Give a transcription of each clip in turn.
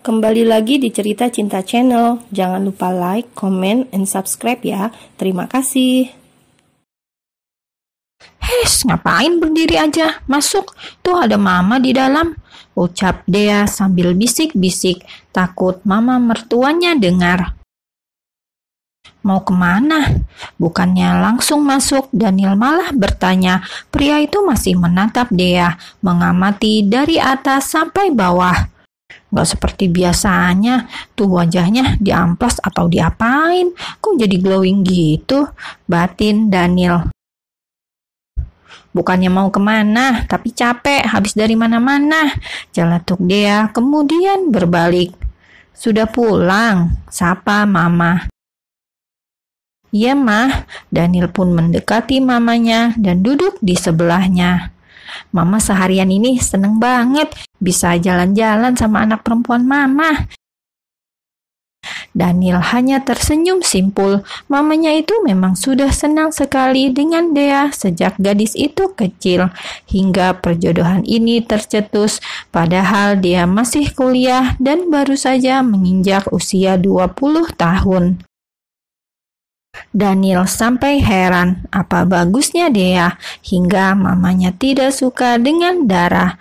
Kembali lagi di Cerita Cinta Channel. Jangan lupa like, comment, and subscribe ya. Terima kasih. Hes, ngapain berdiri aja? Masuk, tuh ada mama di dalam, ucap Dea sambil bisik-bisik, takut mama mertuanya dengar. Mau kemana? Bukannya langsung masuk, Daniel malah bertanya. Pria itu masih menatap Dea, mengamati dari atas sampai bawah. Gak seperti biasanya, tuh wajahnya diamplas atau diapain, kok jadi glowing gitu, batin Daniel. Bukannya mau kemana, tapi capek habis dari mana-mana, jeletuk Dea kemudian berbalik. Sudah pulang, sapa mama. Iya mah, Daniel pun mendekati mamanya dan duduk di sebelahnya. Mama seharian ini seneng banget bisa jalan-jalan sama anak perempuan mama. Daniel hanya tersenyum simpul. Mamanya itu memang sudah senang sekali dengan Dea sejak gadis itu kecil. Hingga perjodohan ini tercetus padahal dia masih kuliah dan baru saja menginjak usia 20 tahun. Daniel sampai heran apa bagusnya Dea hingga mamanya tidak suka dengan Dara.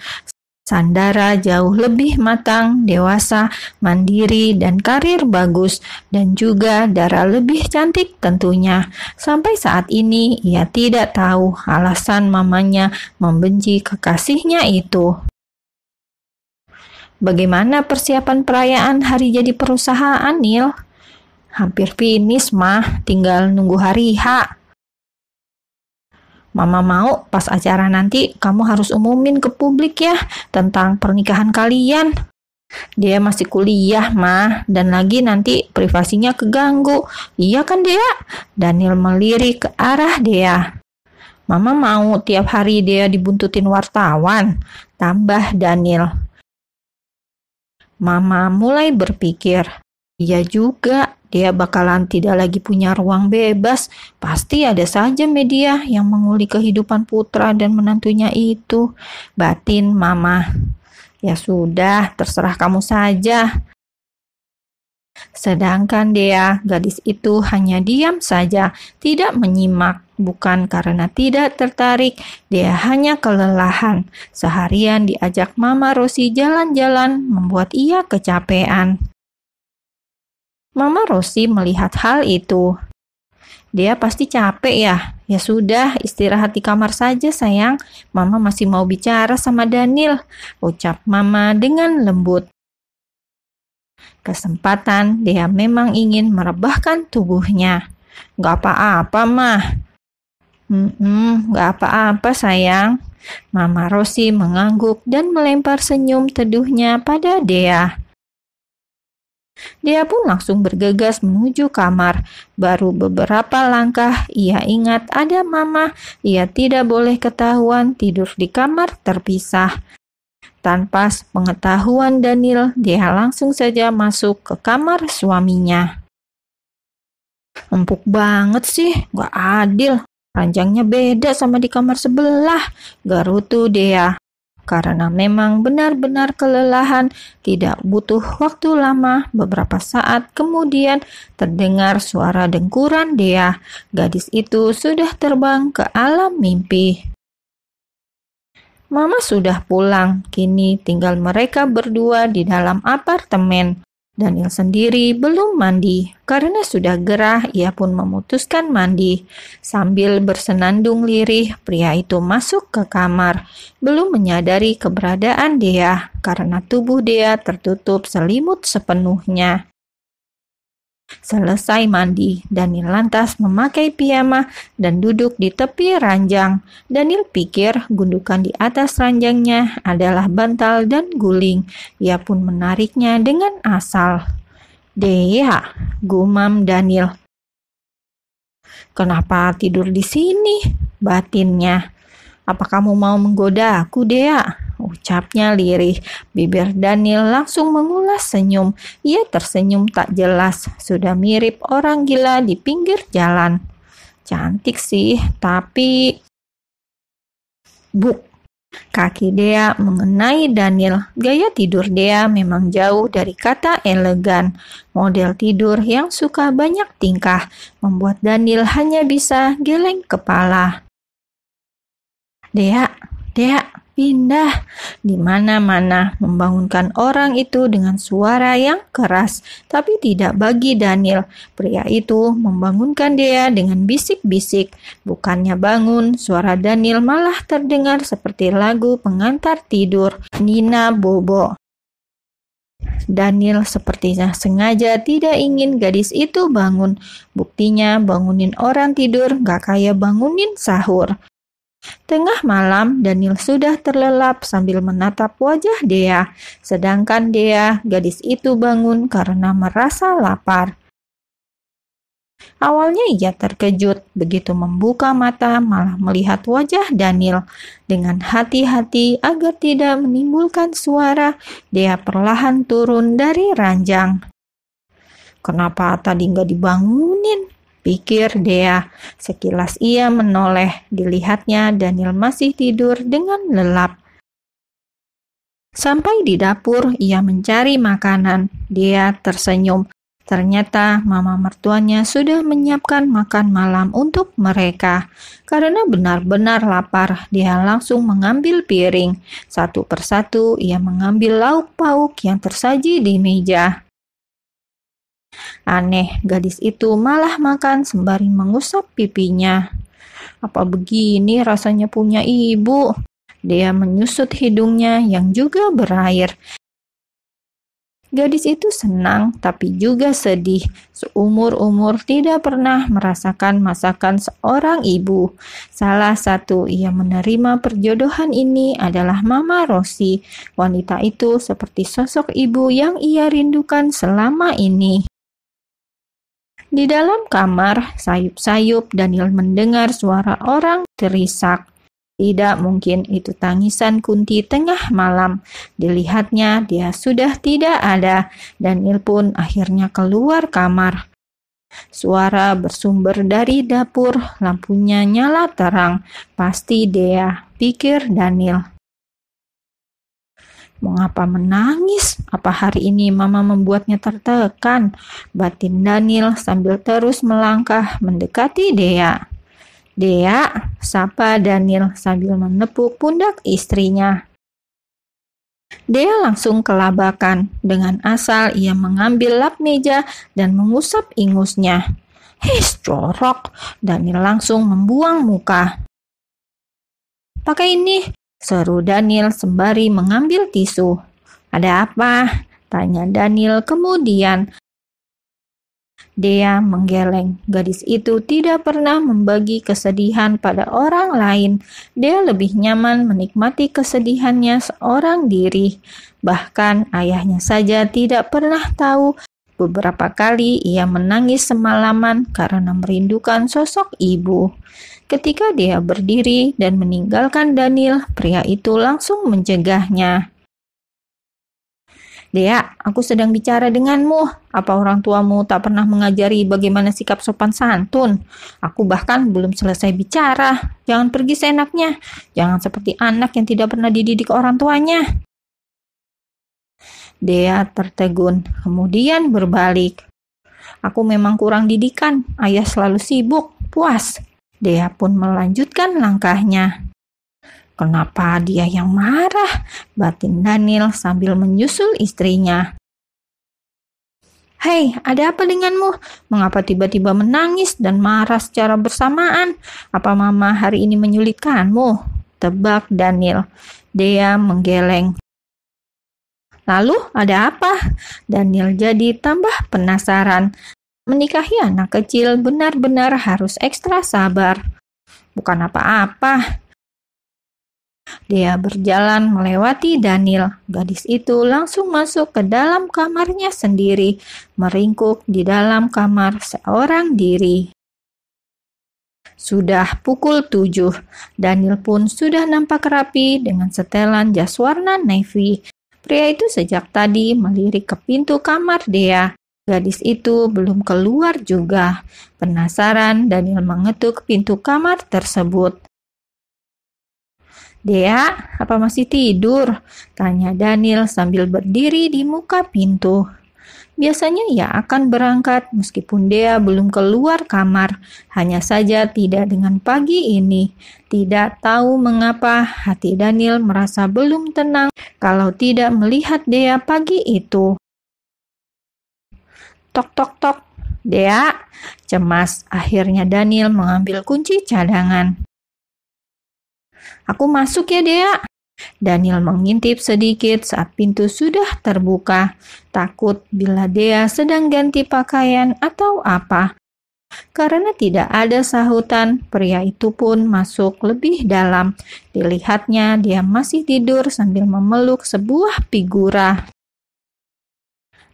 Sandara jauh lebih matang, dewasa, mandiri, dan karir bagus. Dan juga Dara lebih cantik tentunya. Sampai saat ini ia tidak tahu alasan mamanya membenci kekasihnya itu. Bagaimana persiapan perayaan hari jadi perusahaan, Nil? Hampir finish mah, tinggal nunggu hari H. Mama mau pas acara nanti kamu harus umumin ke publik ya tentang pernikahan kalian. Dia masih kuliah mah dan lagi nanti privasinya keganggu. Iya kan Dea? Daniel melirik ke arah Dea. Mama mau tiap hari Dea dibuntutin wartawan, tambah Daniel. Mama mulai berpikir, iya juga. Dia bakalan tidak lagi punya ruang bebas. Pasti ada saja media yang mengulik kehidupan putra dan menantunya itu. Batin mama. Ya sudah, terserah kamu saja. Sedangkan Dea, gadis itu hanya diam saja, tidak menyimak. Bukan karena tidak tertarik, dia hanya kelelahan. Seharian diajak Mama Rosi jalan-jalan membuat ia kecapean. Mama Rosi melihat hal itu. Dia pasti capek ya. Ya sudah, istirahat di kamar saja sayang. Mama masih mau bicara sama Daniel, ucap Mama dengan lembut. Kesempatan dia memang ingin merebahkan tubuhnya. Gak apa-apa mah. Gak apa-apa sayang. Mama Rosi mengangguk dan melempar senyum teduhnya pada Dea. Dia pun langsung bergegas menuju kamar. Baru beberapa langkah, ia ingat ada mama. Ia tidak boleh ketahuan tidur di kamar terpisah. Tanpa pengetahuan Daniel, dia langsung saja masuk ke kamar suaminya. Empuk banget sih, gak adil. Ranjangnya beda sama di kamar sebelah. Garutu Dea. Karena memang benar-benar kelelahan, tidak butuh waktu lama, beberapa saat kemudian terdengar suara dengkuran Dea. Gadis itu sudah terbang ke alam mimpi. Mama sudah pulang, kini tinggal mereka berdua di dalam apartemen. Daniel sendiri belum mandi. Karena sudah gerah, ia pun memutuskan mandi. Sambil bersenandung lirih, pria itu masuk ke kamar. Belum menyadari keberadaan Dea, karena tubuh Dea tertutup selimut sepenuhnya. Selesai mandi, Daniel lantas memakai piyama dan duduk di tepi ranjang. Daniel pikir gundukan di atas ranjangnya adalah bantal dan guling. Ia pun menariknya dengan asal. Dea, gumam Daniel. Kenapa tidur di sini? Batinnya. Apa kamu mau menggoda aku, Dea? Ucapnya lirih. Bibir Daniel langsung mengulas senyum. Ia tersenyum tak jelas. Sudah mirip orang gila di pinggir jalan. Cantik sih, tapi... Buk. Kaki Dea mengenai Daniel. Gaya tidur Dea memang jauh dari kata elegan. Model tidur yang suka banyak tingkah membuat Daniel hanya bisa geleng kepala. Dea, pindah. Di mana-mana membangunkan orang itu dengan suara yang keras, tapi tidak bagi Daniel. Pria itu membangunkan Dea dengan bisik-bisik. Bukannya bangun, suara Daniel malah terdengar seperti lagu pengantar tidur Nina Bobo. Daniel sepertinya sengaja tidak ingin gadis itu bangun. Buktinya bangunin orang tidur gak kayak bangunin sahur. Tengah malam, Daniel sudah terlelap sambil menatap wajah Dea, sedangkan Dea, gadis itu bangun karena merasa lapar. Awalnya ia terkejut, begitu membuka mata malah melihat wajah Daniel. Dengan hati-hati agar tidak menimbulkan suara, Dea perlahan turun dari ranjang. Kenapa tadi nggak dibangunin? Pikir Dea. Sekilas ia menoleh, dilihatnya Daniel masih tidur dengan lelap. Sampai di dapur, ia mencari makanan. Dea tersenyum. Ternyata mama mertuanya sudah menyiapkan makan malam untuk mereka. Karena benar-benar lapar, dia langsung mengambil piring. Satu persatu ia mengambil lauk pauk yang tersaji di meja. Aneh, gadis itu malah makan sembari mengusap pipinya. Apa begini rasanya punya ibu? Dia menyusut hidungnya yang juga berair. Gadis itu senang tapi juga sedih. Seumur-umur tidak pernah merasakan masakan seorang ibu. Salah satu ia menerima perjodohan ini adalah Mama Rosi. Wanita itu seperti sosok ibu yang ia rindukan selama ini. Di dalam kamar, sayup-sayup Daniel mendengar suara orang terisak. Tidak mungkin itu tangisan Kunti tengah malam. Dilihatnya dia sudah tidak ada. Daniel pun akhirnya keluar kamar. Suara bersumber dari dapur, lampunya nyala terang. Pasti Dea, pikir Daniel. Mengapa menangis? Apa hari ini mama membuatnya tertekan? Batin Daniel sambil terus melangkah mendekati Dea. Dea, sapa Daniel sambil menepuk pundak istrinya. Dea langsung kelabakan. Dengan asal ia mengambil lap meja dan mengusap ingusnya. His, jorok. Daniel langsung membuang muka. Pakai ini, seru Daniel sembari mengambil tisu. Ada apa? Tanya Daniel kemudian. Dea menggeleng. Gadis itu tidak pernah membagi kesedihan pada orang lain. Dea lebih nyaman menikmati kesedihannya seorang diri. Bahkan ayahnya saja tidak pernah tahu. Beberapa kali ia menangis semalaman karena merindukan sosok ibu. Ketika Dea berdiri dan meninggalkan Daniel, pria itu langsung mencegahnya. Dea, aku sedang bicara denganmu. Apa orang tuamu tak pernah mengajari bagaimana sikap sopan santun? Aku bahkan belum selesai bicara. Jangan pergi seenaknya. Jangan seperti anak yang tidak pernah dididik orang tuanya. Dea tertegun, kemudian berbalik. Aku memang kurang didikan. Ayah selalu sibuk. Puas. Dea pun melanjutkan langkahnya. Kenapa dia yang marah? Batin Daniel sambil menyusul istrinya. Hei, ada apa denganmu? Mengapa tiba-tiba menangis dan marah secara bersamaan? Apa mama hari ini menyulitkanmu? Tebak Daniel. Dea menggeleng. Lalu ada apa? Daniel jadi tambah penasaran. Menikahi anak kecil benar-benar harus ekstra sabar. Bukan apa-apa. Dea berjalan melewati Daniel. Gadis itu langsung masuk ke dalam kamarnya sendiri, meringkuk di dalam kamar seorang diri. Sudah pukul 7. Daniel pun sudah nampak rapi dengan setelan jas warna navy. Pria itu sejak tadi melirik ke pintu kamar Dea. Gadis itu belum keluar juga. Penasaran, Daniel mengetuk pintu kamar tersebut. "Dea, apa masih tidur?" tanya Daniel sambil berdiri di muka pintu. Biasanya ia akan berangkat meskipun Dea belum keluar kamar. Hanya saja tidak dengan pagi ini. Tidak tahu mengapa hati Daniel merasa belum tenang kalau tidak melihat Dea pagi itu. Tok tok tok. "Dea," cemas. Akhirnya Daniel mengambil kunci cadangan. "Aku masuk ya, Dea." Daniel mengintip sedikit saat pintu sudah terbuka, takut bila Dea sedang ganti pakaian atau apa. Karena tidak ada sahutan, pria itu pun masuk lebih dalam. Dilihatnya dia masih tidur sambil memeluk sebuah figura.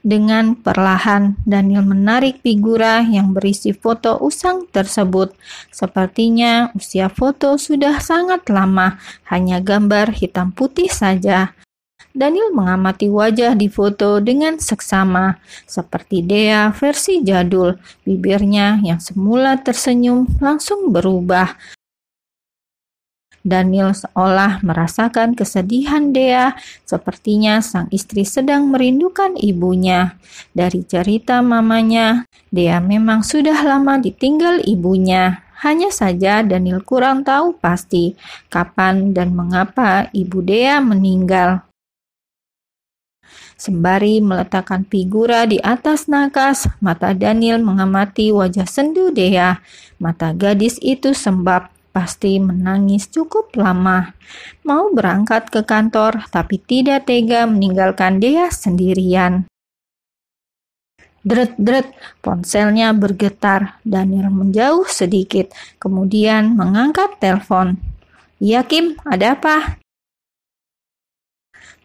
Dengan perlahan, Daniel menarik figura yang berisi foto usang tersebut. Sepertinya usia foto sudah sangat lama, hanya gambar hitam putih saja. Daniel mengamati wajah di foto dengan seksama, seperti Dea versi jadul. Bibirnya yang semula tersenyum langsung berubah. Daniel seolah merasakan kesedihan Dea, sepertinya sang istri sedang merindukan ibunya. Dari cerita mamanya, Dea memang sudah lama ditinggal ibunya. Hanya saja Daniel kurang tahu pasti kapan dan mengapa ibu Dea meninggal. Sembari meletakkan figura di atas nakas, mata Daniel mengamati wajah sendu Dea. Mata gadis itu sembab. Pasti menangis cukup lama. Mau berangkat ke kantor, tapi tidak tega meninggalkan Dea sendirian. Dret-dret, ponselnya bergetar. Daniel menjauh sedikit, kemudian mengangkat telepon. "Iya, Kim, ada apa?"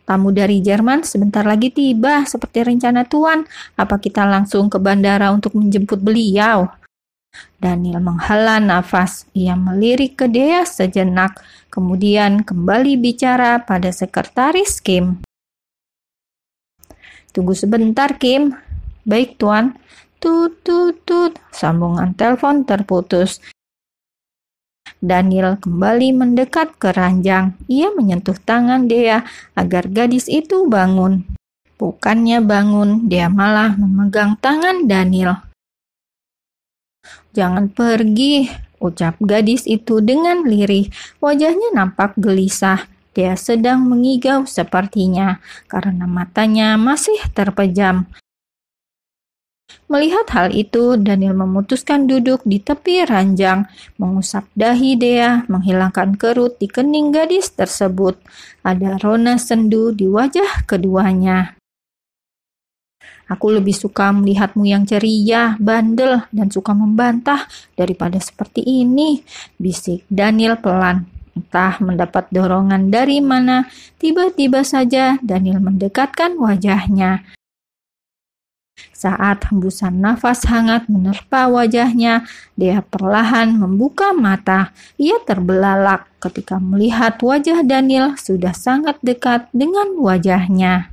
"Tamu dari Jerman sebentar lagi tiba, seperti rencana Tuan. Apa kita langsung ke bandara untuk menjemput beliau?" Daniel menghela nafas. Ia melirik ke Dea sejenak, kemudian kembali bicara pada sekretaris Kim. "Tunggu sebentar, Kim." "Baik, Tuan." Tut tut tut, sambungan telepon terputus. Daniel kembali mendekat ke ranjang. Ia menyentuh tangan Dea agar gadis itu bangun. Bukannya bangun, Dea malah memegang tangan Daniel. "Jangan pergi," ucap gadis itu dengan lirih. Wajahnya nampak gelisah. Dia sedang mengigau sepertinya, karena matanya masih terpejam. Melihat hal itu, Daniel memutuskan duduk di tepi ranjang, mengusap dahi Dea, menghilangkan kerut di kening gadis tersebut. Ada rona sendu di wajah keduanya. "Aku lebih suka melihatmu yang ceria, bandel, dan suka membantah daripada seperti ini," bisik Daniel pelan. Entah mendapat dorongan dari mana, tiba-tiba saja Daniel mendekatkan wajahnya. Saat hembusan nafas hangat menerpa wajahnya, Dea perlahan membuka mata. Ia terbelalak ketika melihat wajah Daniel sudah sangat dekat dengan wajahnya.